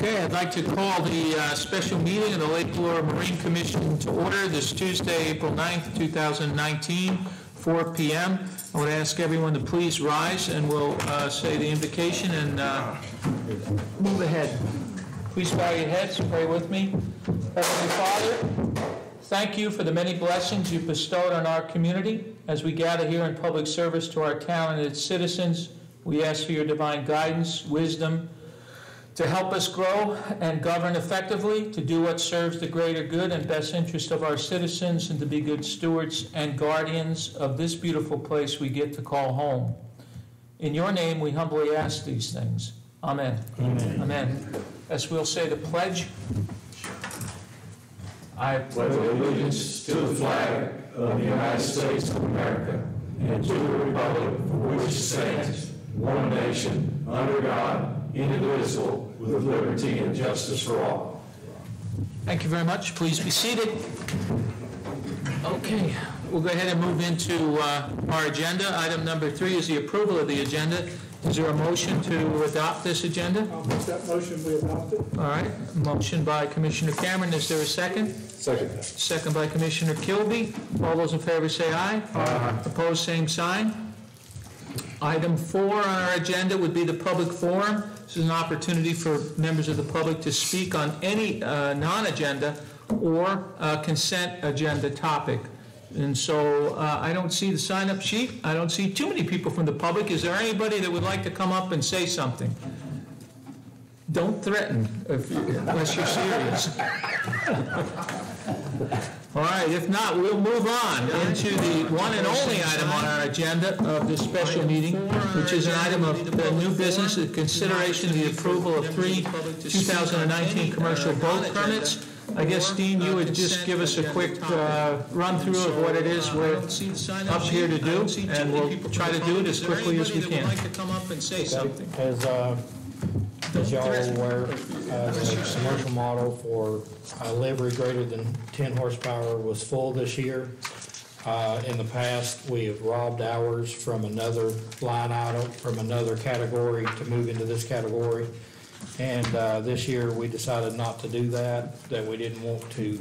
Okay, I'd like to call the special meeting of the Lake Lure Marine Commission to order this Tuesday, April 9th, 2019, 4 p.m. I would ask everyone to please rise and we'll say the invocation and move ahead. Please bow your heads and pray with me. Heavenly Father, thank you for the many blessings you've bestowed on our community. As we gather here in public service to our talented citizens, we ask for your divine guidance, wisdom, to help us grow and govern effectively, to do what serves the greater good and best interest of our citizens, and to be good stewards and guardians of this beautiful place we get to call home. In your name, we humbly ask these things. Amen. Amen. Amen. As we'll say the pledge. I pledge allegiance to the flag of the United States of America and to the republic for which it stands, one nation, under God, indivisible, with liberty and justice for all. Thank you very much. Please be seated. Okay, we'll go ahead and move into our agenda. Item number 3 is the approval of the agenda. Is there a motion to adopt this agenda? I'll make that motion. We adopt it. All right. Motion by Commissioner Cameron. Is there a second? Second. Second by Commissioner Kilby. All those in favor say aye. Aye. Opposed, same sign. Item 4 on our agenda would be the public forum. This is an opportunity for members of the public to speak on any non-agenda or consent agenda topic. And so I don't see the sign-up sheet. I don't see too many people from the public. Is there anybody that would like to come up and say something? Don't threaten unless you're serious. All right, if not, we'll move on into the one and only item on our agenda of this special meeting, which is an item of the new business, the consideration of the approval of 3 2019 commercial boat permits. I guess, Dean, you would just give us a quick run-through of what it is we're up here to do, and we'll try to do it as quickly as we can. As y'all are aware, the commercial model for livery greater than 10 horsepower was full this year. In the past, we have robbed hours from another line item, from another category to move into this category. And this year, we decided not to do that we didn't want to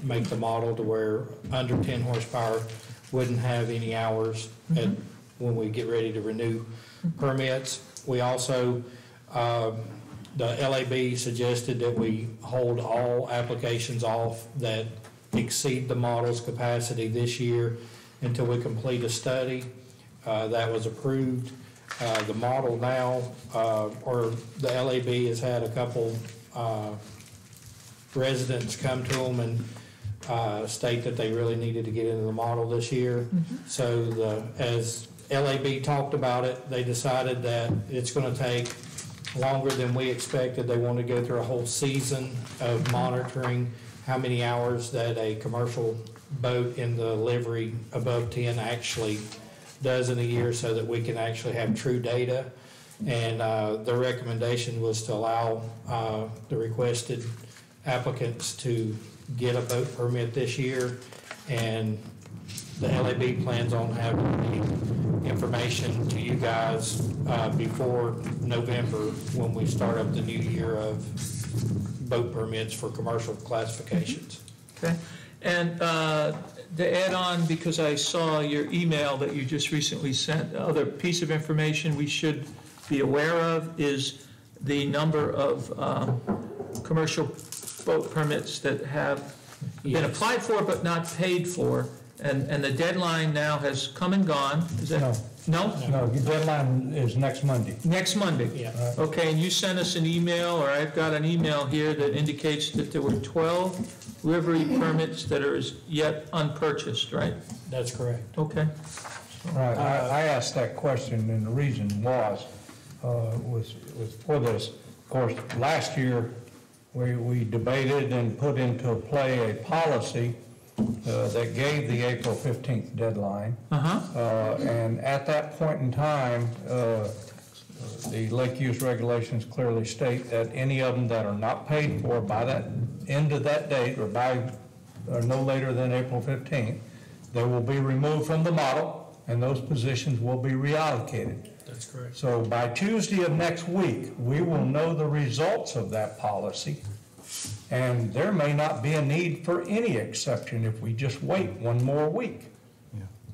make the model to where under 10 horsepower wouldn't have any hours when we get ready to renew permits. We also the LAB suggested that we hold all applications off that exceed the model's capacity this year until we complete a study. That was approved. The model now, or the LAB has had a couple residents come to them and state that they really needed to get into the model this year. So as LAB talked about it, they decided that it's going to take longer than we expected. They want to go through a whole season of monitoring how many hours that a commercial boat in the livery above 10 actually does in a year, so that we can actually have true data. And their recommendation was to allow the requested applicants to get a boat permit this year, and the LAB plans on having the information to you guys before November, when we start up the new year of boat permits for commercial classifications. Okay. And to add on, because I saw your email that you just recently sent, the other piece of information we should be aware of is the number of commercial boat permits that have been applied for but not paid for. And the deadline now has come and gone. Is that no? No, the deadline is next Monday. Next Monday? Yeah. Okay, and you sent us an email, or I've got an email here that indicates that there were 12 livery permits that are yet unpurchased, right? That's correct. Okay. Right, I asked that question, and the reason was for this. Of course, last year we debated and put into play a policy that gave the April 15th deadline. And at that point in time, the lake use regulations clearly state that any of them that are not paid for by that end of that date, or by no later than April 15th, they will be removed from the model, and those positions will be reallocated. That's correct. So by Tuesday of next week, we will know the results of that policy. And there may not be a need for any exception if we just wait one more week.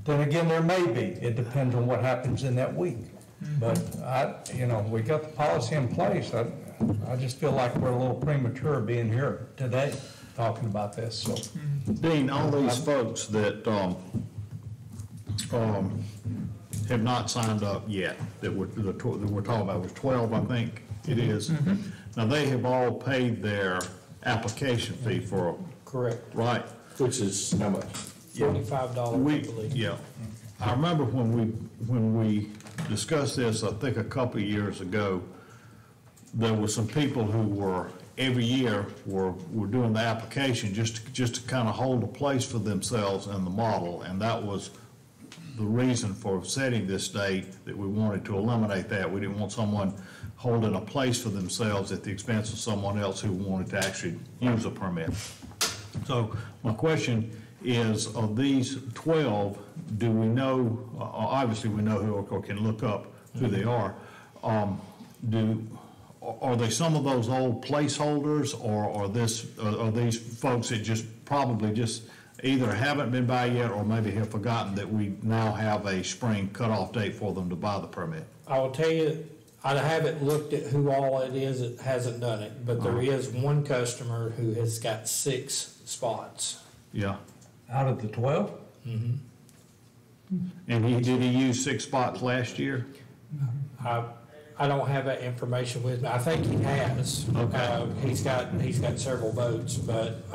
Then again, there may be. It depends on what happens in that week. But we got the policy in place. I just feel like we're a little premature being here today talking about this, so. Dean, all these folks that have not signed up yet, that we're talking about, was 12, I think it is. Now, they have all paid their application fee for, Correct. right? Which is how much? $45, I believe. Yeah. I remember when we discussed this, I think a couple of years ago, there were some people who were, every year, were doing the application just to kind of hold a place for themselves in the model, and that was the reason for setting this date, that we wanted to eliminate that. We didn't want someone holding a place for themselves at the expense of someone else who wanted to actually use a permit. So my question is, of these 12, do we know, obviously we know who, or can look up who they are, are they some of those old placeholders, or are these folks that just probably just either haven't been by yet or maybe have forgotten that we now have a spring cutoff date for them to buy the permit? I will tell you, I haven't looked at who all it is that hasn't done it, but there is one customer who has got 6 spots. Yeah. Out of the 12? Mm-hmm. And did he use 6 spots last year? I don't have that information with me. I think he has. Okay. He's got several votes, but,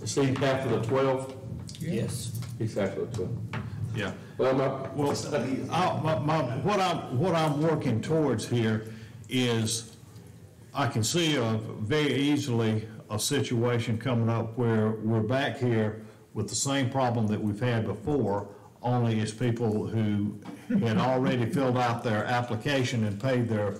Is he half of the 12? yes. He's half of the 12. Yeah. Well, What I'm working towards here is, I can see very easily a situation coming up where we're back here with the same problem that we've had before, only it's people who had already filled out their application and paid their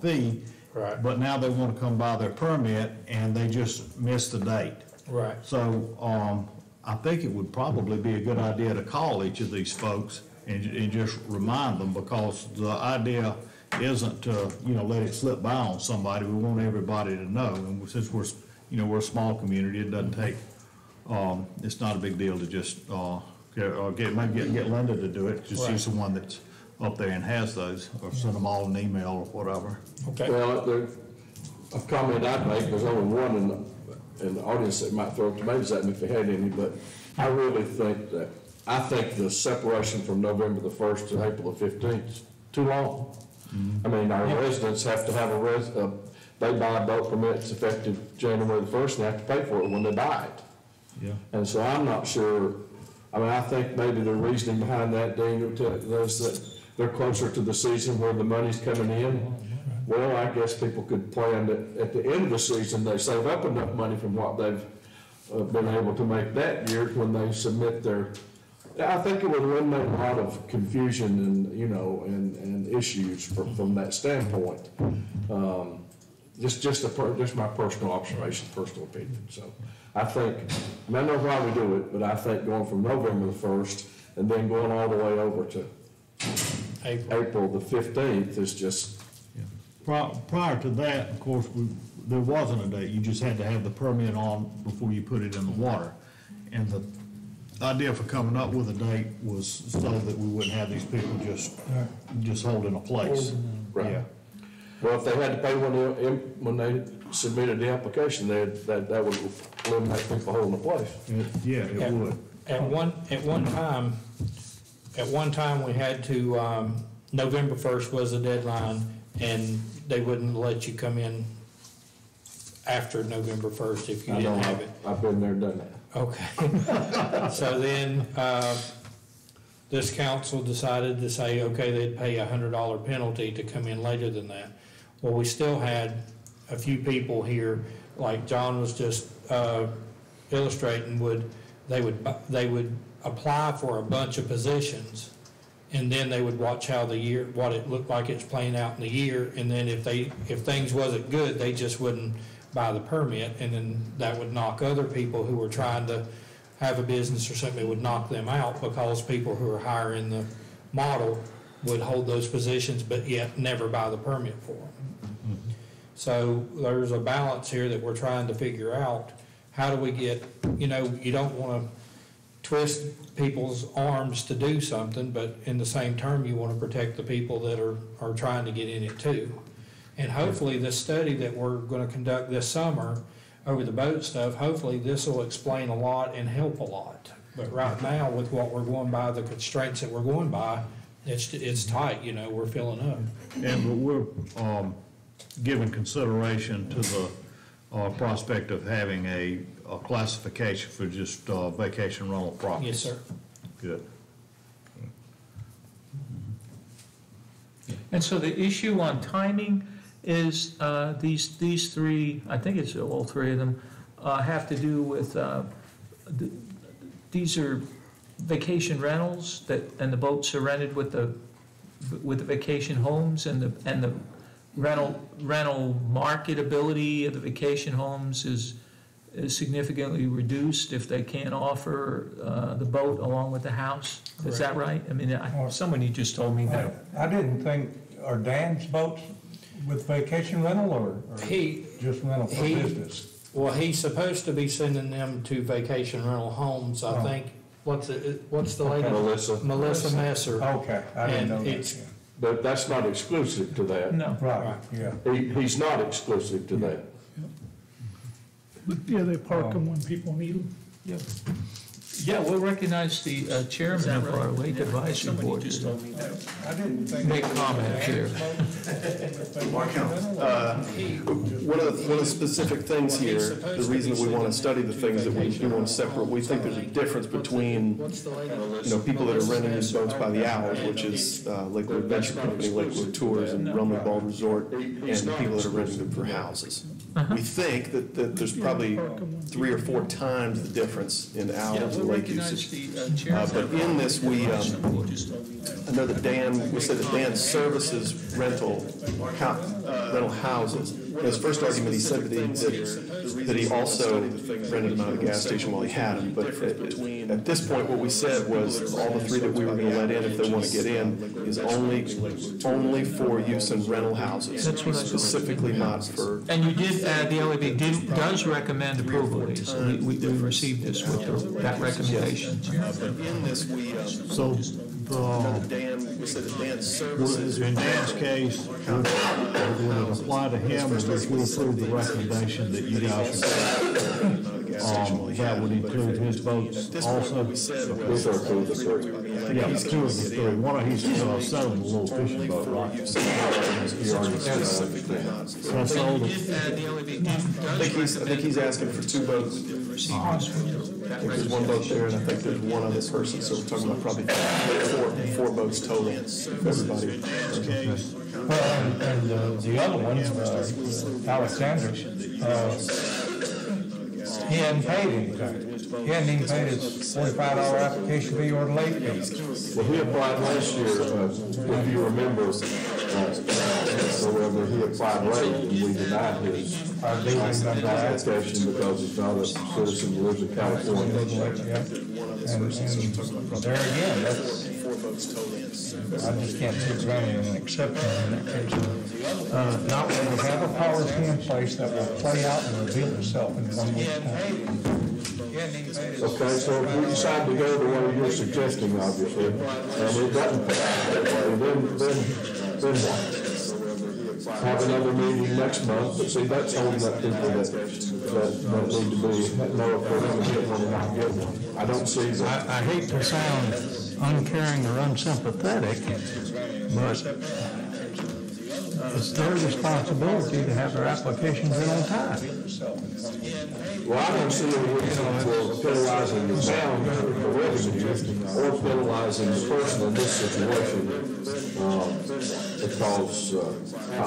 fee. Right. But now they want to come buy their permit and they just missed the date. Right. So, I think it would probably be a good idea to call each of these folks and just remind them, because the idea isn't to, let it slip by on somebody. We want everybody to know. And since we're a small community, it doesn't take, it's not a big deal to just, get Linda to do it, because she's the one that's up there and has those, or send them all an email or whatever. Okay. Well, a comment I'd make, there's only one in the audience that might throw tomatoes at me if they had any, but I really think the separation from November the 1st to April the 15th is too long. I mean, our residents have to have they buy boat permits effective January the 1st, and they have to pay for it when they buy it. Yeah. And so I'm not sure, I think maybe the reasoning behind that, Dean, is that they're closer to the season where the money's coming in. Well, I guess people could plan that at the end of the season, they save up enough money from what they've been able to make that year when they submit their, I think it would eliminate a lot of confusion and issues from that standpoint. Just my personal observation, personal opinion. So I think, I don't know why we do it, but I think going from November the 1st and then going all the way over to April the 15th is just. Prior to that, of course, there wasn't a date. You just had to have the permit on before you put it in the water. And the idea for coming up with a date was so that we wouldn't have these people just holding a place. Right. Yeah. Well, if they had to pay when they submitted the application, that would eliminate people holding a place. Yeah, it would. At one time, we had to, November 1st was the deadline, and they wouldn't let you come in after November 1st if you didn't have it. I've been there and done that. Okay. So then, this council decided to say, okay, they'd pay a $100 penalty to come in later than that. Well, we still had a few people here, like John was just illustrating, they would apply for a bunch of positions, and then they would watch how what it looked like it's playing out in the year, and then if things wasn't good, they just wouldn't buy the permit, and then that would knock other people who were trying to have a business or something, it would knock them out, because people who are higher in the model would hold those positions, but yet never buy the permit for them. So there's a balance here that we're trying to figure out. How do we get, you don't want to twist people's arms to do something, but in the same term, you want to protect the people that are trying to get in it too. And hopefully this study that we're going to conduct this summer over the boat stuff, hopefully this will explain a lot and help a lot. But right now, with what we're going by, the constraints that we're going by, it's tight, we're filling up. And we're giving consideration to the prospect of having a classification for just vacation rental properties. Yes, sir. Good. And so the issue on timing is these three, I think it's all three of them, have to do with, these are vacation rentals and the boats are rented with the vacation homes, and the rental marketability of the vacation homes is significantly reduced if they can't offer the boat along with the house. Is that right? I mean, somebody just told me that. I didn't think, are Dan's boats with vacation rental or just rental for business? Well, he's supposed to be sending them to vacation rental homes, I think. What's the lady? Melissa Messer. Okay, I didn't know that. But that's not exclusive to that. No. Right, yeah. He's not exclusive to that. Yeah, they park them when people need them. Yeah, we'll recognize the chairman of our Lake Advisory Board. I didn't think. Make comment here. One of the specific things here, the reason that we want to study the things that we do want to separate, we think there's a difference between, people that are renting these boats by the hour, which is Lakewood Adventure Company, Lakewood Tours, and Rumley Ball Resort, and the people that are renting them for houses. We think that there's probably 3 or 4 times the difference in hours and lake usage. But in this, I know that we said that Dan services rental houses. In his first argument, he said that he also rented them out of a gas station while he had them. But at this point, what we said was all the 3 that we were going to let in, if they want to get in, is only for use in rental houses. That's what I specifically not for. And you did, the LAB does recommend approval of these. We received this with that recommendation. In this, So, in Dan's case, would it apply to him, or if we approve the recommendation that you guys are that would include his boats also? These are two of the 3. Yeah, 2 of the 3. One of he's selling a little fishing boat, right? I think he's asking for 2 boats. I think there's 1 boat there, and I think there's 1 other person, so we're talking about probably 4 boats total, everybody. Well, and the other one, Alexander, he hadn't paid anything. He hadn't even paid his $45 application fee or the late fee. Well, he applied last year, if you remember, however, he applied late and we denied his application because he's not a citizen who lives in California. And there again, I just can't see granting an exception in that case. Not when we have a policy in place that will play out and reveal itself in 1 week's time. Okay, so if we decide to go the way you're suggesting, obviously, and it doesn't play out that way, then what? Have another meeting next month, but see, that's holding up people that need to be, know if they're going to get one or not get one. I don't see that. I hate to sound uncaring or unsympathetic, but it's their responsibility to have their applications in on time. Well, I don't see any reason for penalizing the town for revenue or penalizing the person in this situation, because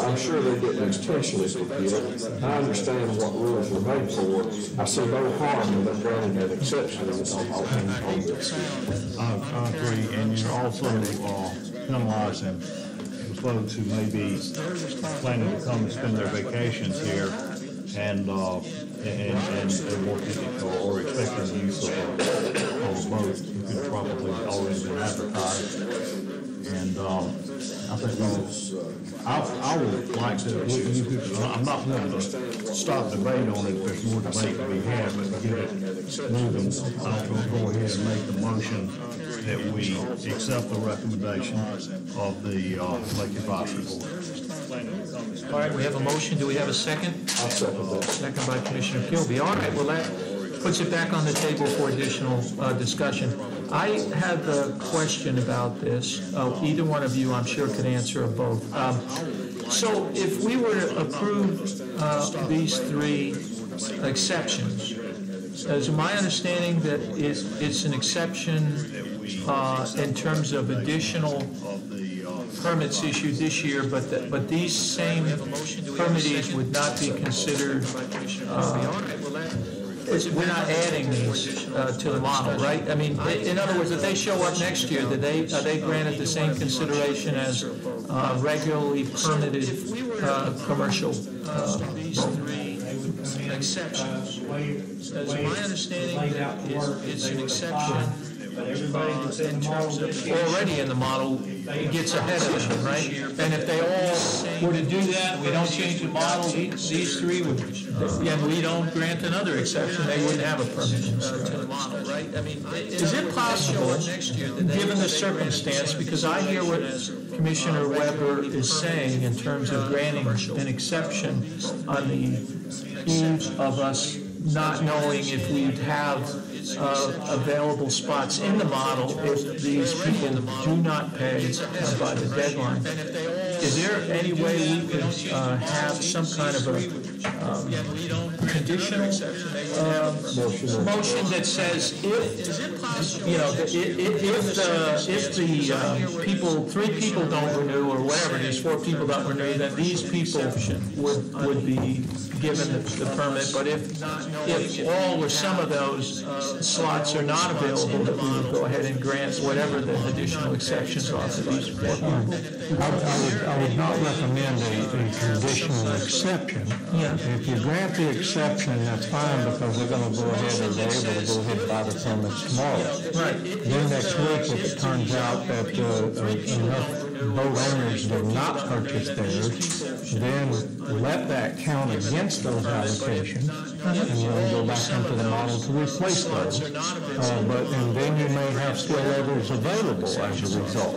I'm sure they didn't intentionally forget. I understand what rules were made for. I see no harm in them granting an exception on this. I agree, and you're also penalizing folks who may be planning to come and spend their vacations here and working or expecting the use of a boat who could probably already been advertised. And I think I would like to, I'm not going to stop debate on it if there's more debate to be had, but to get it moving, I'm going to go ahead and make the motion that we accept the recommendation of the Lake Advisory Board. All right, we have a motion. Do we have a second? I'll second that. Second by Commissioner Kilby. All right, well, that puts it back on the table for additional discussion. I have a question about this. Either one of you, I'm sure, could answer or both. So if we were to approve these three exceptions, is my understanding that it's an exception in terms of additional permits issued this year, but these same permittees would not be considered, we're not adding these to the model, right? I mean, in other words, if they show up next year, are they granted the same consideration as regularly permitted commercial These three exceptions. As my understanding, it's an exception. But everybody that's in the model this year. already in the model gets ahead of them, right? And if they all were to do that, we don't change the model, these three would, and we don't grant another exception, they wouldn't have a permit. To the model, right? I mean, Is it possible, given the circumstance, because I hear what Commissioner Weber is saying in terms of granting an exception on the eve of us not knowing if we'd have available spots in the model if these people do not pay by the deadline. Is there any way we could have some kind of a conditional motion that says if, you know, if the people, 3 people don't renew or whatever it is, 4 people don't renew, then these people would be given the permit, but if all or some of those slots are not available, that we would go ahead and grant whatever the additional exceptions are for these 4 people. I would not recommend a conditional exception. Yeah. If you grant the exception, that's fine, because they're going to go ahead and they're able to go ahead and buy the permits tomorrow. Right. Then next week, if it turns out that enough boat owners did not purchase theirs, then let that count against those allocations, and we'll go back into the model to replace those. And then you may have still others available as a result.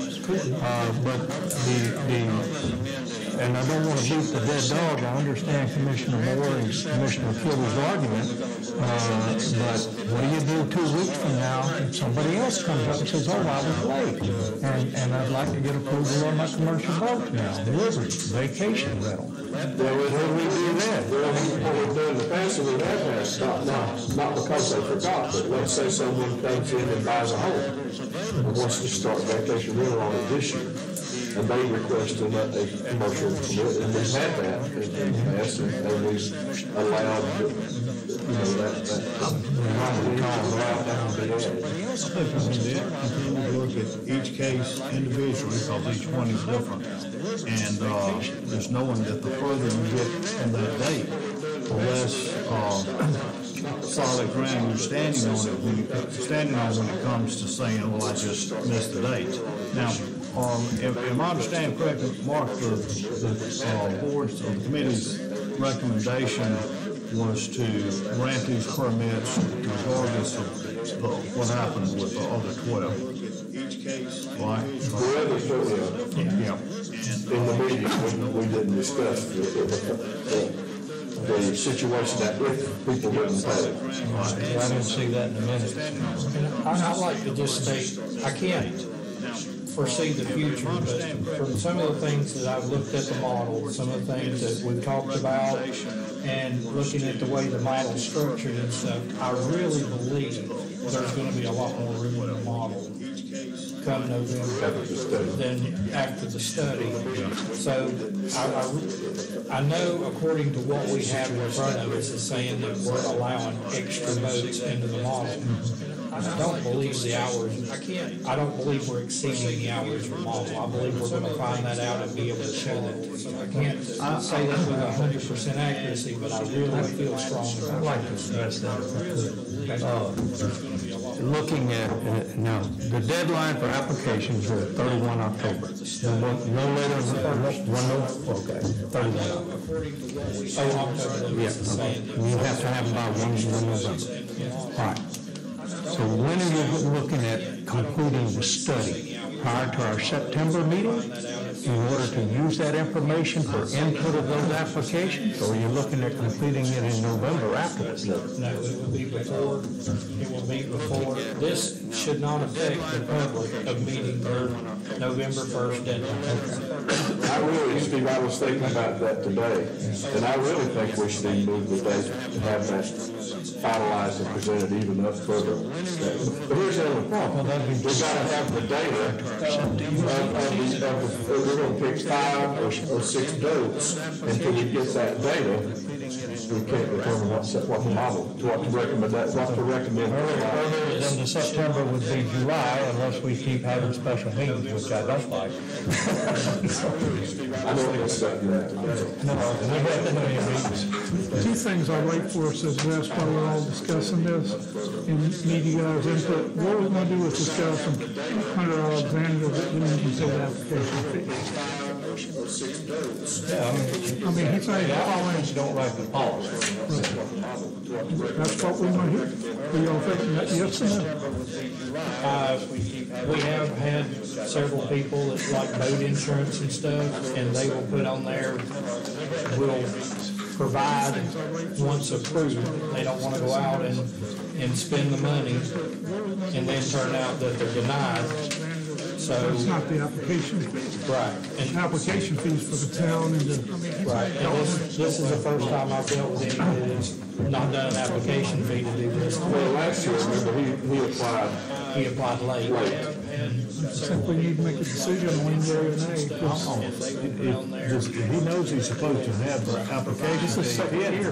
And I don't want to beat the dead dog. I understand Commissioner Moore and Commissioner Kilby's argument, but what do you do 2 weeks from now if somebody else comes up and says, oh, I was late, and I'd like to get approval on my commercial boat now, rivers, vacation rental. What do we do then? Well, what we've done in the past, and we have had, not because they forgot, but let's say someone comes in and buys a home and wants to start vacation rental on it this year, and they request a commercial permit, and we've had that in the past, and we've allowed, We look at each case individually, because each one is different. And there's knowing that the further you get from that date, the less solid ground you're standing on it when it comes to saying, well, I just missed the date. Now, if I understand correctly, Mark, the board's or the committee's recommendation was to grant these permits regardless of what happened with the other 12. Each case, right? Yeah. In the meeting, we didn't discuss the situation that if people wouldn't pay. I didn't see that in the minutes. I'd like to just state, I can't foresee the future, but from some of the things that I've looked at the model, some of the things that we've talked about, and looking at the way the model's structured and stuff, I really believe there's going to be a lot more room in the model come November than after the study. So I know according to what we have in front of us is saying that we're allowing extra boats into the model. I don't believe the hours, I don't believe we're exceeding the hours from model. I believe we're gonna find that out and be able to show that. I can't say that with 100% accuracy, but I really feel strong I'd about like to stress that. Looking at, now, the deadline for applications is 31 October. No later than, okay, 31 October. Yeah, okay. You have to have about 1 November. All right. So when are you looking at concluding the study? Prior to our September meeting? In order to use that information for input of those applications? Or are you looking at completing it in November afterwards? No, it will be before, this should not affect the public of meeting their November 1st deadline. I really, Steve, I was thinking about that today, and I really think we should even move the date to have that finalized and presented even up further. But here's the other problem. We've got to have the data we're going to pick 5 or 6 votes until we get that data. We can't determine what to recommend. Earlier than the September would be July unless we keep having special meetings, which I don't like. I know it's something that. No, we have too many meetings. Two things I'd like for us to address while we're all discussing this and need you guys' input. What we're going to do is discuss some Hunter Alexander that didn't even pay the application fee. Yeah, I mean, he's not even following. don't like the policy. That's what we want to hear. Do y'all think that yes or no? We have had several people that like boat insurance and stuff, and they will put on there, will provide once approved. They don't want to go out and spend the money and then turn out that they're denied. So It's not the application fee. right, and Application fees for the town and the. right, and this is the first time I've dealt with anyone that's not done an application fee to do this. Well, last year, remember, he applied He applied late. late. I think we need to make a decision on yea or nay. He knows he's supposed to have the application fee.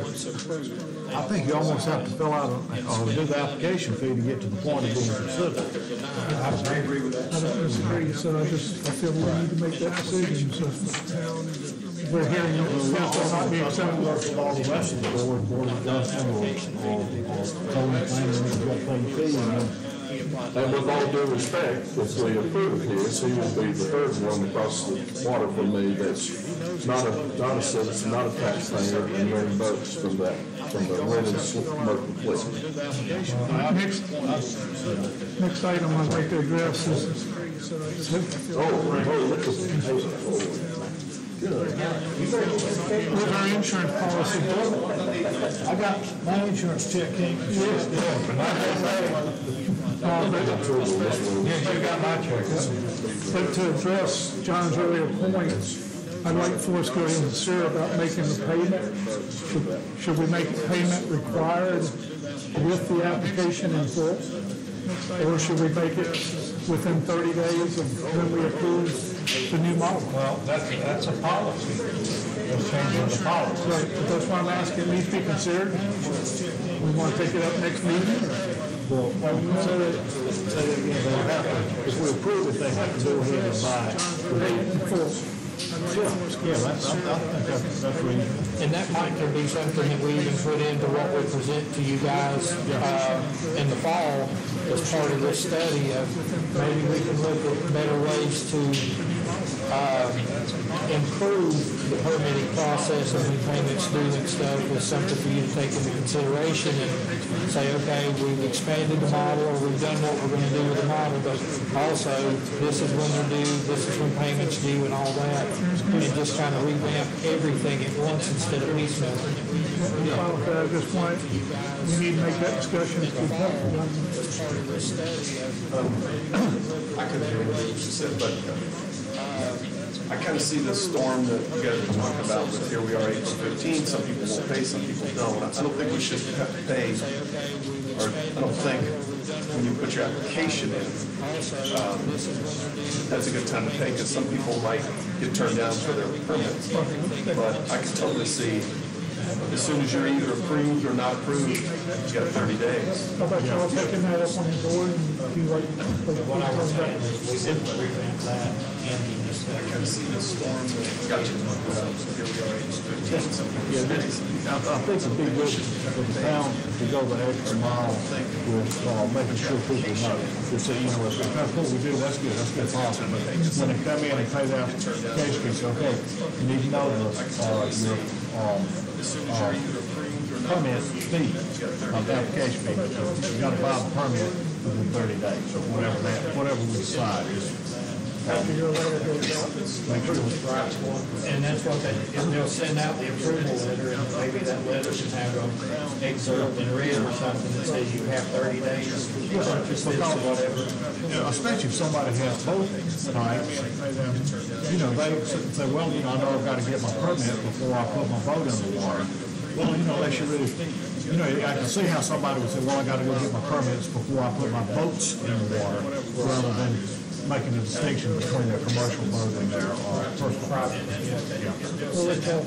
I think you almost have to fill out, or do the application fee to get to the point of being considered. I don't disagree, so I feel we need to make that decision, so we're hearing it, will not be acceptable. All the rest of the board of adjustment or totally claiming he's got to pay the fee, and And with all due respect, if we approve this, he will be the third one across the water from me that's not a citizen, not a taxpayer, and wearing boats from the rented Merton fleet. Next item I'd like to address is, with our insurance policy. I got my insurance check came. But to address John's earlier point, I'd like for us to go ahead and consider about making the payment. Should we make payment required with the application in full? Or should we make it within 30 days of when we approve the new model? Well, that's a policy. That's changing the policy. Right, but that's why I'm asking, it needs to be considered. We want to take it up next meeting? Well, if we approve it, they have to go ahead and buy it. Yeah, I think that's reasonable. And that might could be something that we even put into what we present to you guys in the fall as part of this study of maybe we can look at better ways to improve the permitting process and when payments due and stuff is something for you to take into consideration and say, okay, we've expanded the model or we've done what we're going to do with the model, but also this is when they're due, this is when payments due and all that, and just kind of revamp everything at once instead of piecemeal. At this point, we need to make that discussion as we come. I kind of see the storm that you guys are talking about with here we are April 15, some people will pay, some people don't. I don't think we should have to pay, or I don't think when you put your application in, that's a good time to pay because some people might get turned down for their permits. But I can totally see as soon as you're either approved or not approved, you got 30 days. How about y'all taking that up on the board and do like? What I was saying is we didn't revamp that in the discussion. Yeah, I think the big difference for the town to go the extra mile with making sure people know. They say, you know, if that's what we do, that's good policy. But when they come in and pay the application, it's okay, you need to know your permit fee, the application fee. You gotta file the permit within 30 days, or whatever we decide is. After your letter goes out. And that's what they'll send out the approval letter, and maybe that letter should have an excerpt in red or something that says you have 30 days to purchase this or whatever. Especially if somebody has both types, you know, they say, well, you know, I know I've got to get my permit before I put my boat in the water. Well, you know, unless you really, you know, I can see how somebody would say, well, I got to go get my permits before I put my boats in the water, rather than making a distinction between their commercial boat and their personal private. We'll let y'all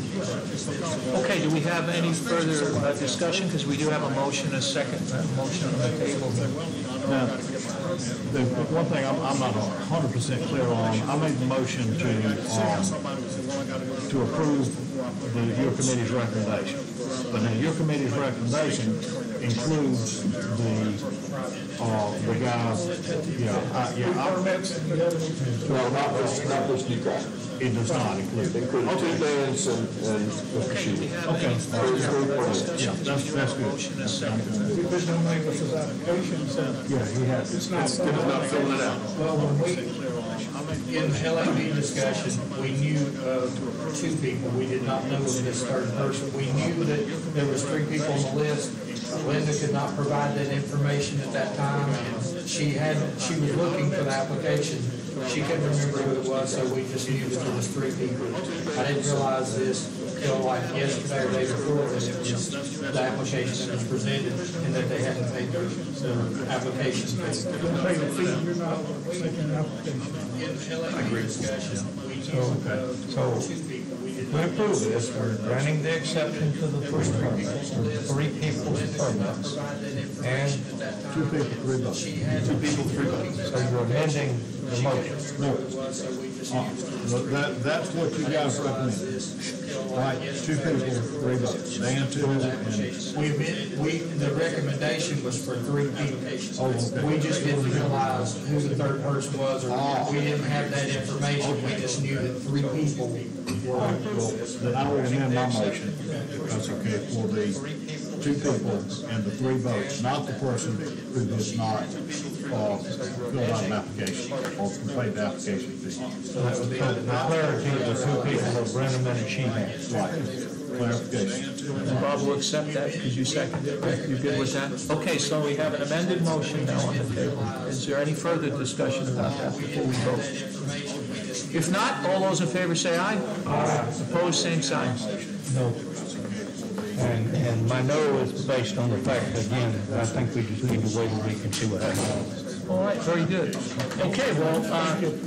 Okay, do we have any further discussion? Because we do have a motion, a second motion on the table. Now, the one thing I'm not 100% clear on, I made the motion to approve your committee's recommendation. But now your committee's recommendation includes the guys, No, not this new guy. it does not include. Including two bands and Mr. Sheedy. Okay, yeah, that's good. Motion, a second. We put no name with his application, so Yeah, he has. it's not. Not filling it out. Well, when we, in the LAB discussion, we knew of two people. We did not know of this third person. We knew that there was three people on the list. Linda could not provide that information at that time, and she was looking for the application. She couldn't remember who it was, so we just knew that there was three people. I didn't realize this until like yesterday or the day before, that it was the application that was presented, and that they hadn't paid their application fee. Don't pay the fee, you're not making an application. In the LAB discussion, we knew of two people. We did We not approve this, we're granting the exception to the first permit, three people's permits, and Two people, three votes. so you're amending the motion. That's what you guys recommend. Right, two people, three votes. Dan, two, and the recommendation was for three people. We just didn't realize who the third person was, or we didn't have that information. We just knew that three people were. then I will amend my motion. That's okay, for the two people and the three votes, not the person who does not fill out an application or complete the application fee. So the clarity of the two people of Brenham and Sheehan. Right, clarification. Bob will accept that because you seconded it, right? You good with that? Okay, so we have an amended motion now on the table. Is there any further discussion about that before we vote? If not, all those in favor say aye. Aye. Opposed, same sign. No. And my no is based on the fact, again, I think we just need to wait a week and see what happens. All right, very good. Okay, well,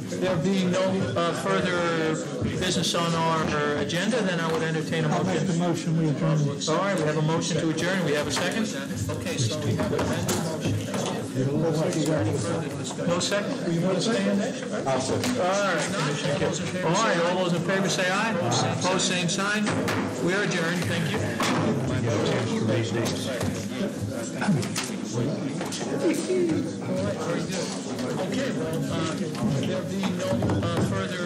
there being no further business on our agenda, then I would entertain a I'll make the motion. motion, we adjourn. All right, we have a motion to adjourn. We have a second? Okay, so we have an amended motion. Is there any further discussion? No second? You want to stand? I'll say. All right, all those in favor say aye. Opposed, same sign. We are adjourned. Thank you. Okay, well, there being no further